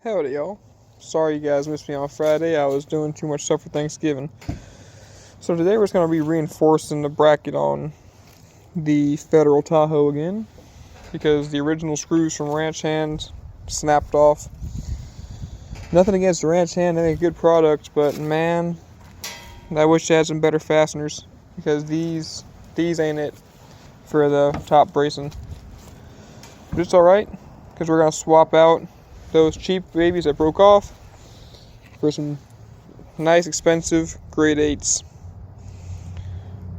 Howdy, y'all. Sorry you guys missed me on Friday. I was doing too much stuff for Thanksgiving. So today we're just going to be reinforcing the bracket on the Federal Tahoe again, because the original screws from Ranch Hand snapped off. Nothing against the Ranch Hand, they make a good product, but man, I wish they had some better fasteners, because these ain't it for the top bracing. But it's alright, because we're going to swap out those cheap babies that broke off for some nice, expensive grade 8s.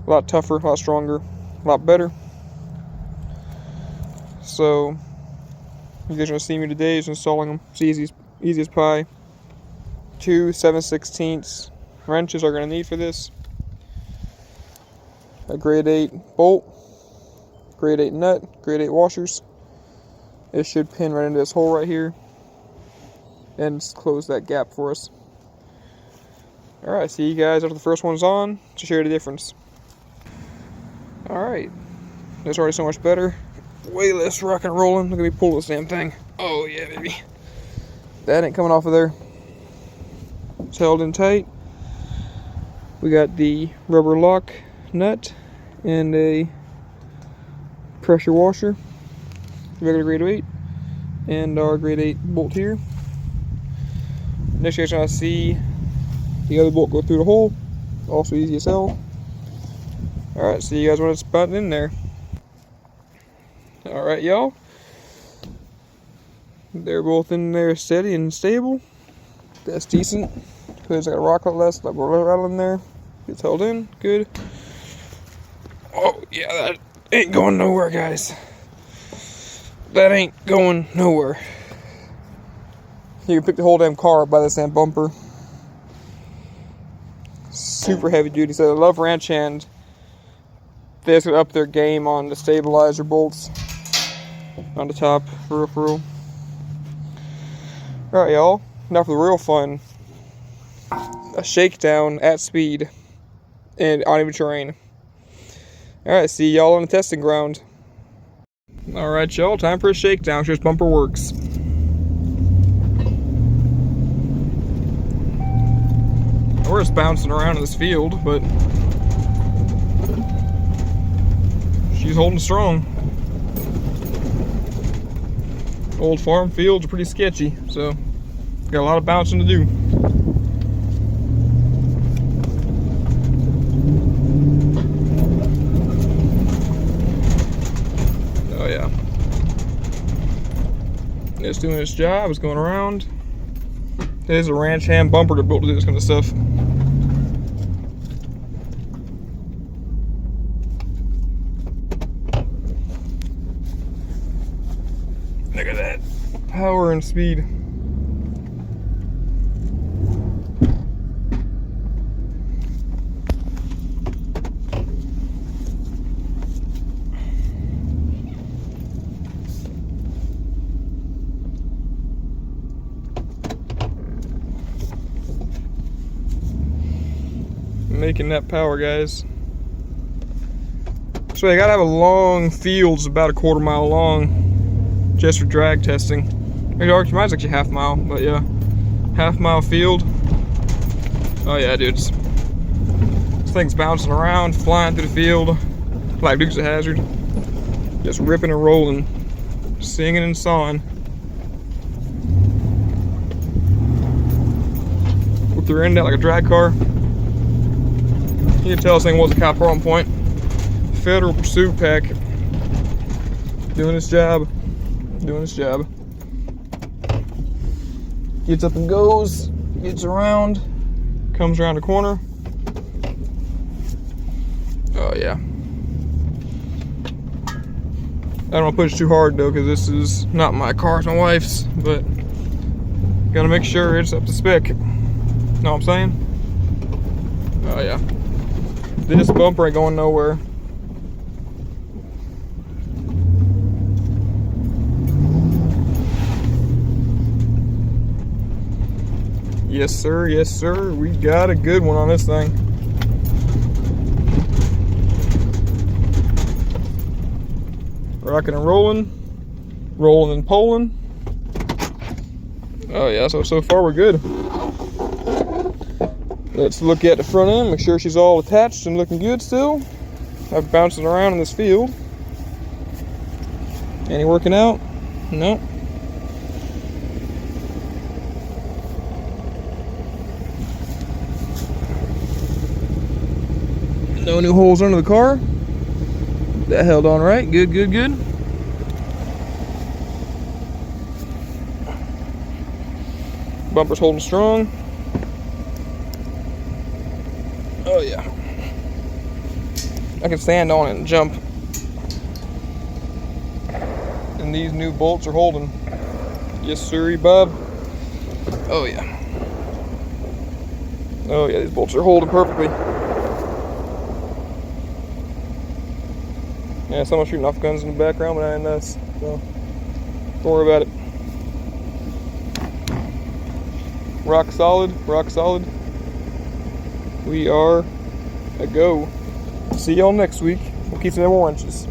A lot tougher, a lot stronger, a lot better. So, you guys are going to see me today is installing them. It's easy as pie. 2 7/16 wrenches are going to need for this. A grade 8 bolt, grade 8 nut, grade 8 washers. It should pin right into this hole right here and close that gap for us. Alright, see you guys after the first one's on to share the difference. Alright, that's already so much better. Way less rock and rolling. Look at me pull this damn thing. Oh yeah, baby. That ain't coming off of there. It's held in tight. We got the rubber lock nut and a pressure washer, regular grade 8, and our grade 8 bolt here. Next you guys are going to see the other bolt go through the hole. Also easy as hell. Alright, see you guys when it's buttoned in there. Alright, y'all. They're both in there steady and stable. That's decent. Because I got a rocket less, like we're rattling there. It's held in. Good. Oh, yeah, that ain't going nowhere, guys. That ain't going nowhere. You can pick the whole damn car up by this damn bumper. Super heavy duty. So I love Ranch Hand. They just up their game on the stabilizer bolts on the top, for real. Alright, y'all. Now for the real fun. A shakedown at speed and uneven terrain. Alright, see y'all on the testing ground. Alright, y'all. Time for a shakedown. Sure, this bumper works. We're just bouncing around in this field, but she's holding strong. Old farm fields are pretty sketchy, so got a lot of bouncing to do. Oh yeah. It's doing its job, it's going around. There's a Ranch Hand bumper to build to do this kind of stuff. Look at that. Power and speed. Making that power, guys. So you gotta have a long field, it's about a 1/4 mile long, just for drag testing. Mine's actually 1/2 mile, but yeah, 1/2 mile field. Oh yeah, dudes. This thing's bouncing around, flying through the field like Dukes of Hazzard, just ripping and rolling, singing and sawing. Whip the rear end out like a drag car. You can tell this thing was a copper on point. Federal Pursuit Pack. Doing its job. Doing its job. Gets up and goes. Gets around. Comes around the corner. Oh yeah. I don't want to push too hard though, because this is not my car, it's my wife's. But gotta make sure it's up to spec. Know what I'm saying? Oh yeah. This bumper ain't going nowhere. Yes sir, yes sir. We got a good one on this thing. Rocking and rolling. Rolling and pulling. Oh yeah, so far we're good. Let's look at the front end, make sure she's all attached and looking good still. I've bouncing around in this field. Any working out? No. No new holes under the car. That held on right. Good, good, good. Bumper's holding strong. Oh yeah. I can stand on it and jump. And these new bolts are holding. Yes, sirree, bub. Oh yeah. Oh yeah, these bolts are holding perfectly. Yeah, someone's shooting off guns in the background, but I ain't us. So don't worry about it. Rock solid, rock solid. We are a go. See y'all next week. We'll keep some more inches.